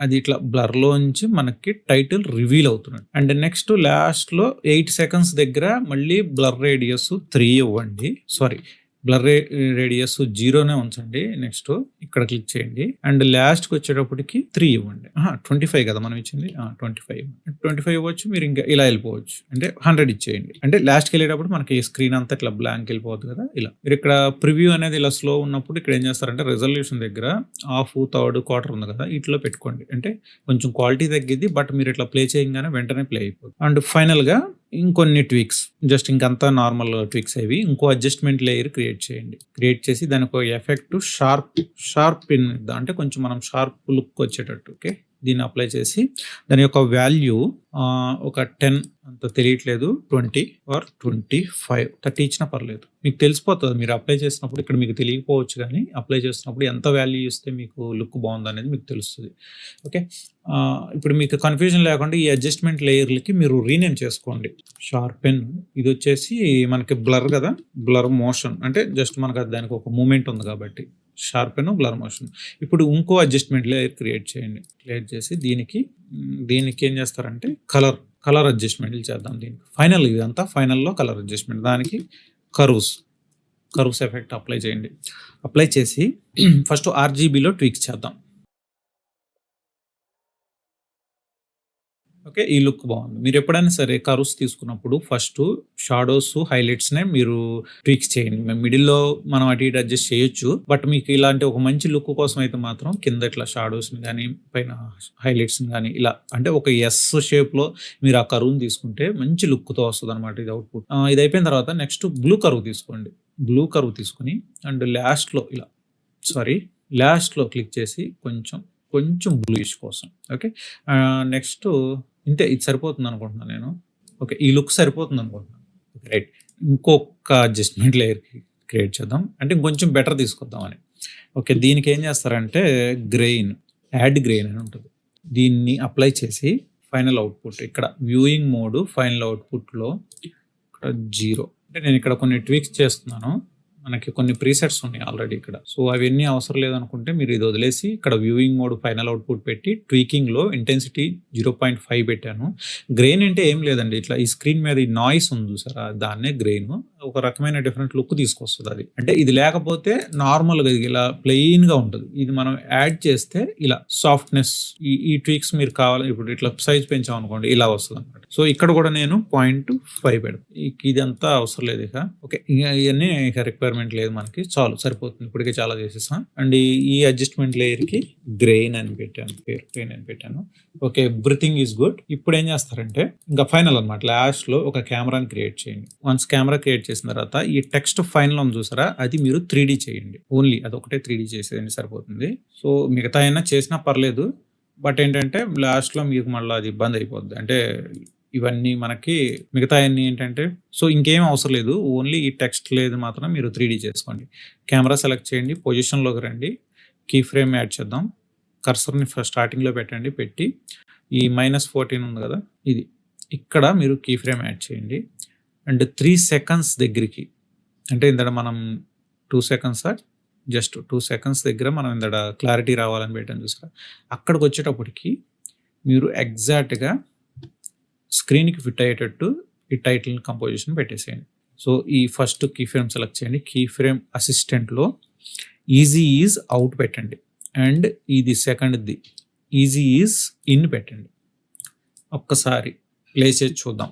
Speaker 1: అది ఇట్లా బ్లర్ లోంచి మనకి టైటిల్ రివీల్ అవుతున్నాడు. అండ్ నెక్స్ట్ లాస్ట్ లో 8 సెకండ్స్ దగ్గర మళ్ళీ బ్లర్ రేడియస్ 3 ఇవ్వండి. బ్లర్ రేడియస్ 0నే ఉంచండి. నెక్స్ట్ ఇక్కడ క్లిక్ చేయండి. అండ్ లాస్ట్ కి వచ్చేటప్పటికి 3 ఇవ్వండి. 25 కదా మనం ఇచ్చింది, 25 ఇవ్వచ్చు. మీరు ఇంకా ఇలా వెళ్ళిపోవచ్చు, అంటే 100 ఇచ్చేయండి. అంటే లాస్ట్ కి వెళ్ళేటప్పుడు మనకి స్క్రీన్ అంతా ఇట్లా బ్లాంక్ వెళ్ళిపోతుంది కదా. ఇలా మీరు ఇక్కడ ప్రివ్యూ అనేది ఇలా స్లో ఉన్నప్పుడు ఇక్కడ ఏం చేస్తారంటే రెజల్యూషన్ దగ్గర 1/2, 1/3, 1/4 ఉంది కదా, ఇట్లా పెట్టుకోండి. అంటే కొంచెం క్వాలిటీ తగ్గిద్ది, బట్ మీరు ఇట్లా ప్లే చేయగానే వెంటనే ప్లే అయిపోతుంది. అండ్ ఫైనల్ గా ఇంకొన్ని ట్వీక్స్, జస్ట్ ఇంకంతా నార్మల్ ట్వీక్స్ అవి. ఇంకో అడ్జస్ట్మెంట్ లేయర్ క్రియేట్ చేయండి. క్రియేట్ చేసి దానికి ఒక ఎఫెక్ట్ షార్ప్ పిన్ ఇద్దాం, అంటే కొంచెం మనం షార్ప్ లుక్ వచ్చేటట్టు. ఓకే, దీన్ని అప్లై చేసి దాని యొక్క వాల్యూ ఒక 10 అంత తెలియట్లేదు, 20 ఆర్ 25, 30 ఇచ్చినా పర్లేదు. మీకు తెలిసిపోతుంది మీరు అప్లై చేసినప్పుడు. ఇక్కడ మీకు తెలియకపోవచ్చు కానీ అప్లై చేసినప్పుడు ఎంత వాల్యూ ఇస్తే మీకు లుక్ బాగుందనేది మీకు తెలుస్తుంది. ఓకే, ఇప్పుడు మీకు కన్ఫ్యూజన్ లేకుండా ఈ అడ్జస్ట్మెంట్ లేయర్లకి మీరు రీనేమ్ చేసుకోండి. షార్పెన్ ఇది వచ్చేసి మనకి బ్లర్ కదా, బ్లర్ మోషన్ అంటే జస్ట్ మనకు దానికి ఒక మూమెంట్ ఉంది కాబట్టి షార్పెన్ బ్లర్ మోషన్. ఇప్పుడు ఇంకో అడ్జస్ట్మెంట్ లేయర్ క్రియేట్ చేయండి. క్రియేట్ చేసి దీనికి ఏం చేస్తారంటే కలర్ అడ్జస్ట్మెంట్లు చేద్దాం. దీనికి ఫైనల్ ఇదంతా ఫైనల్లో కలర్ అడ్జస్ట్మెంట్. దానికి కర్వ్స్ ఎఫెక్ట్ అప్లై చేయండి. అప్లై చేసి ఫస్ట్ ఆర్జీబీలో ట్వీక్స్ చేద్దాం. ఓకే, ఈ లుక్ బాగుంది. మీరు ఎప్పుడైనా సరే కర్వ్స్ తీసుకున్నప్పుడు ఫస్ట్ షాడోస్ హైలైట్స్నే మీరు ట్వీక్స్ చేయండి. మిడిల్లో మనం అటు ఇటు అడ్జస్ట్ చేయొచ్చు, బట్ మీకు ఇలాంటి ఒక మంచి లుక్ కోసం అయితే మాత్రం కింద ఇట్లా షాడోస్ని కానీ పైన హైలైట్స్ని కానీ ఇలా అంటే ఒక ఎస్ షేప్లో మీరు ఆ కర్వ్ని తీసుకుంటే మంచి లుక్తో వస్తుంది అనమాట ఇది అవుట్పుట్. ఇది అయిపోయిన తర్వాత నెక్స్ట్ బ్లూ కర్వ్ తీసుకోండి. బ్లూ కర్వ్ తీసుకుని అండ్ లాస్ట్లో క్లిక్ చేసి కొంచెం బ్లూయిష్ కోసం. ఓకే, నెక్స్ట్ ఇంతే, ఇది సరిపోతుంది అనుకుంటున్నాను నేను. ఓకే, ఈ లుక్ సరిపోతుంది అనుకుంటున్నాను. రైట్, ఇంకొక అడ్జస్ట్మెంట్ లేయర్ క్రియేట్ చేద్దాం, అంటే ఇంకొంచెం బెటర్ తీసుకొద్దామని. ఓకే, దీనికి ఏం చేస్తారంటే యాడ్ గ్రెయిన్ అని ఉంటుంది. దీన్ని అప్లై చేసి ఫైనల్ అవుట్పుట్ ఇక్కడ వ్యూయింగ్ మోడ్ ఫైనల్ అవుట్పుట్లో ఇక్కడ 0 అంటే నేను ఇక్కడ కొన్ని ట్వీక్స్ చేస్తున్నాను. మనకి కొన్ని ప్రీసెట్స్ ఉన్నాయి ఆల్రెడీ ఇక్కడ. సో అవన్నీ అవసరం లేదనుకుంటే మీరు ఇది వదిలేసి ఇక్కడ వ్యూయింగ్ మోడ్ ఫైనల్ అవుట్పుట్ పెట్టి ట్వీకింగ్లో ఇంటెన్సిటీ 0.5 పెట్టాను. గ్రెయిన్ అంటే ఏం లేదండి, ఇట్లా ఈ స్క్రీన్ మీద ఈ నాయిస్ ఉంది చూసారా, దాన్నే గ్రెయిన్. ఒక రకమైన డిఫరెంట్ లుక్ తీసుకొస్తుంది అది. అంటే ఇది లేకపోతే నార్మల్గా ఇలా ప్లెయిన్గా ఉంటుంది. ఇది మనం యాడ్ చేస్తే ఇలా సాఫ్ట్నెస్, ఈ ట్వీక్స్ మీరు కావాలి. ఇప్పుడు ఇట్లా సైజ్ పెంచాం అనుకోండి, ఇలా వస్తుంది అనమాట. సో ఇక్కడ కూడా నేను 0.5 పెడతాను. ఇదంతా అవసరం లేదు ఇక. ఓకే, ఇవన్నీ ఇక రిక్వైర్మెంట్ లేదు మనకి, చాలు సరిపోతుంది. ఇప్పటికే చాలా చేసేసాం. అండ్ ఈ అడ్జస్ట్మెంట్ లేయర్కి గ్రెయిన్ అని పెట్టాను. Okay, everything is good. ఇప్పుడు ఏం చేస్తారంటే ఇంకా ఫైనల్ అనమాట, లాస్ట్లో ఒక కెమెరాని క్రియేట్ చేయండి. వన్స్ కెమెరా క్రియేట్ చేసిన తర్వాత ఈ టెక్స్ట్ ఫైనల్ ఉంది చూసారా, అది మీరు 3D చేయండి. ఓన్లీ అదొకటే 3D చేసేదండి సరిపోతుంది. సో మిగతా అయినా చేసినా పర్లేదు, బట్ ఏంటంటే లాస్ట్లో మీకు మళ్ళీ అది ఇబ్బంది అయిపోద్ది. అంటే ఇవన్నీ మనకి మిగతా అన్నీ ఏంటంటే సో ఇంకేం అవసరం లేదు, ఓన్లీ ఈ టెక్స్ట్ లేదు మాత్రం మీరు 3D చేసుకోండి. కెమెరా సెలెక్ట్ చేయండి, పొజిషన్లోకి రండి, కీ ఫ్రేమ్ యాడ్ చేద్దాం. కర్సర్ని స్టార్టింగ్లో పెట్టండి, పెట్టి ఈ -14 ఉంది కదా, ఇది ఇక్కడ మీరు కీ ఫ్రేమ్ యాడ్ చేయండి. అండ్ 3 seconds దగ్గరికి, అంటే ఇందడ మనం 2 seconds జస్ట్ 2 seconds దగ్గర మనం ఇందడ క్లారిటీ రావాలని పెట్టాను చూసారా, అక్కడికి వచ్చేటప్పటికి మీరు ఎగ్జాక్ట్గా స్క్రీన్కి ఫిట్ అయ్యేటట్టు ఈ టైటిల్ కంపోజిషన్ పెట్టేసేయండి. సో ఈ ఫస్ట్ కీ ఫ్రేమ్ సెలెక్ట్ చేయండి. కీ ఫ్రేమ్ అసిస్టెంట్లో ఈజీ ఈజ్ అవుట్ పెట్టండి, అండ్ ఇది సెకండ్ది ఈజీ ఈజ్ ఇన్ పెట్టండి. ఒక్కసారి ప్లే చేసి చూద్దాం.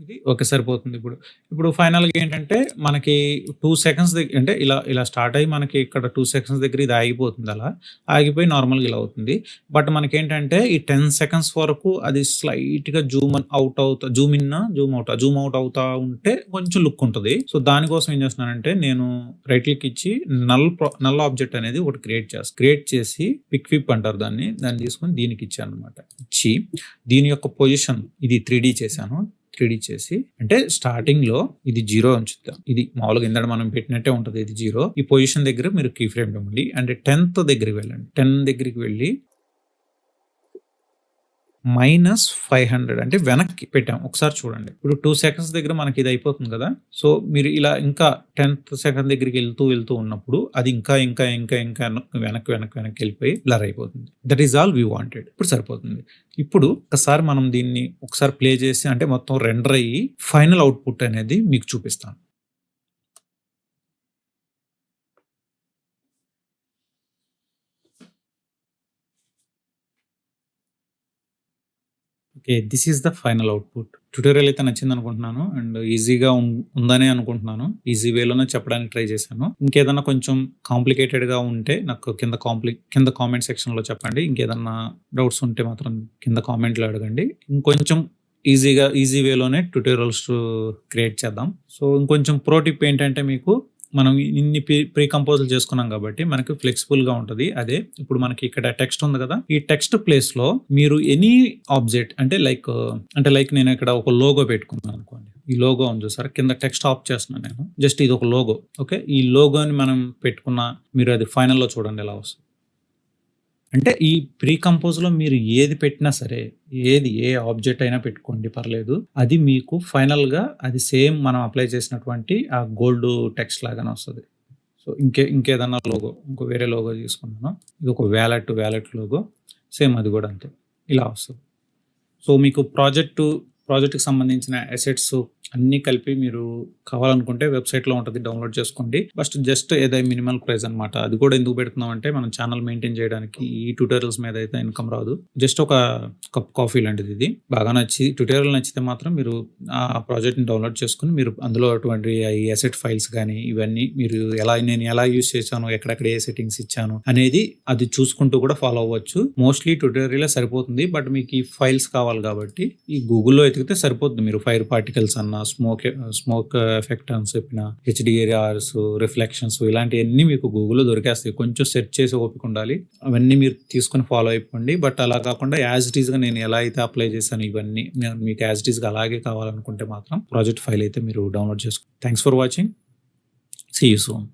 Speaker 1: ఇది ఓకే సరిపోతుంది. ఇప్పుడు ఫైనల్గా ఏంటంటే మనకి 2 seconds అంటే ఇలా స్టార్ట్ అయ్యి మనకి ఇక్కడ 2 seconds దగ్గర ఇది ఆగిపోతుంది. అలా ఆగిపోయి నార్మల్గా ఇలా అవుతుంది. బట్ మనకేంటంటే ఈ 10 seconds వరకు అది స్లైట్గా జూమ్ అవుట్ అవుతా ఉంటే కొంచెం లుక్ ఉంటుంది. సో దానికోసం ఏం చేస్తున్నానంటే నేను రైట్ క్లిక్ ఇచ్చి నల్ ఆబ్జెక్ట్ అనేది ఒకటి క్రియేట్ చేసి పిక్ విప్ అంటారు దాన్ని తీసుకొని దీనికి ఇచ్చాను అనమాట. ఇచ్చి దీని యొక్క పొజిషన్ ఇది 3D చేశాను. 3D చేసి అంటే స్టార్టింగ్ లో ఇది 0 ఉంచుతాం. ఇది మామూలుగా ఇందడ మనం పెట్టినట్టే ఉంటుంది, ఇది 0. ఈ పొజిషన్ దగ్గర మీరు కీ ఫ్రేమ్ ఇవ్వండి. అండ్ 10th దగ్గరికి వెళ్ళండి. 10 దగ్గరికి వెళ్ళి -500 అంటే వెనక్కి పెట్టాం. ఒకసారి చూడండి. ఇప్పుడు 2 seconds దగ్గర మనకి ఇది అయిపోతుంది కదా. సో మీరు ఇలా ఇంకా 10th second దగ్గరికి వెళ్తూ ఉన్నప్పుడు అది ఇంకా వెనక్కి వెళ్ళిపోయి బ్లర్ అయిపోతుంది. That is all we wanted. ఇప్పుడు సరిపోతుంది. ఇప్పుడు ఒకసారి మనం దీన్ని ఒకసారి ప్లే చేసి అంటే మొత్తం రెండర్ అయ్యి ఫైనల్ అవుట్పుట్ అనేది మీకు చూపిస్తాను. Okay, this is the final output. Tutorial అయితే నచ్చింది అనుకుంటున్నాను, అండ్ ఈజీగా ఉందని అనుకుంటున్నాను. ఈజీ వేలోనే చెప్పడానికి ట్రై చేశాను. ఇంకేదన్నా కొంచెం కాంప్లికేటెడ్గా ఉంటే నాకు కింద కామెంట్ సెక్షన్లో చెప్పండి. ఇంకేదన్నా డౌట్స్ ఉంటే మాత్రం కింద కామెంట్లో అడగండి. ఇంకొంచెం ఈజీ వేలోనే ట్యుటోరియల్స్ క్రియేట్ చేద్దాం. సో ఇంకొంచెం ప్రో టిప్ ఏంటంటే మీకు మనం ఇన్ని ప్రీ కంపోజ్లు చేసుకున్నాం కాబట్టి మనకి ఫ్లెక్సిబుల్గా ఉంటుంది. అదే ఇప్పుడు మనకి ఇక్కడ టెక్స్ట్ ఉంది కదా, ఈ టెక్స్ట్ ప్లేస్ లో మీరు ఎనీ ఆబ్జెక్ట్ అంటే లైక్ నేను ఇక్కడ ఒక లోగో పెట్టుకున్నాను అనుకోండి. ఈ లోగో ఉంది చూసారా, కింద టెక్స్ట్ ఆఫ్ చేస్తున్నాను నేను. జస్ట్ ఇది ఒక లోగో. ఓకే, ఈ లోగోని మనం పెట్టుకున్న మీరు అది ఫైనల్లో చూడండి ఎలా వస్తుంది. అంటే ఈ ప్రీ కంపోజ్లో మీరు ఏది పెట్టినా సరే, ఏ ఆబ్జెక్ట్ అయినా పెట్టుకోండి పర్లేదు, అది మీకు ఫైనల్గా అది సేమ్ మనం అప్లై చేసినటువంటి ఆ గోల్డ్ టెక్స్ట్ లాగానే వస్తుంది. సో ఇంకేదన్నా లోగో, వేరే లోగో తీసుకున్నాను, ఇది ఒక వ్యాలెట్ లోగో, సేమ్ అది కూడా అంతే ఇలా వస్తుంది. సో మీకు ప్రాజెక్ట్కి సంబంధించిన అసెట్స్ అన్నీ కలిపి మీరు కావాలనుకుంటే వెబ్సైట్లో ఉంటుంది, డౌన్లోడ్ చేసుకోండి. జస్ట్ ఏదో మినిమల్ ప్రైస్ అనమాట. అది కూడా ఎందుకు పెడుతున్నాం అంటే మనం ఛానల్ మెయింటైన్ చేయడానికి. ఈ ట్యూటోరియల్స్ మీద అయితే ఇన్కమ్ రాదు. జస్ట్ ఒక కప్ కాఫీ లాంటిది ఇది. బాగా ట్యూటోరియల్ నచ్చితే మాత్రం మీరు ఆ ప్రాజెక్ట్ని డౌన్లోడ్ చేసుకుని మీరు అందులో అటువంటి ఈ అసెట్ ఫైల్స్ కానీ ఇవన్నీ మీరు నేను ఎలా యూజ్ చేశాను, ఎక్కడెక్కడ ఏ సెట్టింగ్స్ ఇచ్చాను అనేది అది చూసుకుంటూ కూడా ఫాలో అవ్వచ్చు. మోస్ట్లీ ట్యూటోరియల్ సరిపోతుంది, బట్ మీకు ఈ ఫైల్స్ కావాలి కాబట్టి ఈ గూగుల్లో ఎతికితే సరిపోతుంది. మీరు ఫైర్ పార్టికల్స్ అన్న, స్మోక్ ఎఫెక్ట్ అని చెప్పిన, హెచ్డిఆర్స్, రిఫ్లెక్షన్స్, ఇలాంటివన్నీ మీకు గూగుల్లో దొరికేస్తాయి. కొంచెం సెర్చ్ చేసి ఓపిక ఉండాలి. అవన్నీ మీరు తీసుకొని ఫాలో అయిపోండి. బట్ అలా కాకుండా యాజ్ ఇట్ ఈస్గా నేను ఎలా అయితే అప్లై చేశాను ఇవన్నీ మీకు యాజ్ ఇట్ ఈస్గా అలాగే కావాలనుకుంటే మాత్రం ప్రాజెక్ట్ ఫైల్ అయితే మీరు డౌన్లోడ్ చేసుకోండి. Thanks for watching. See you soon.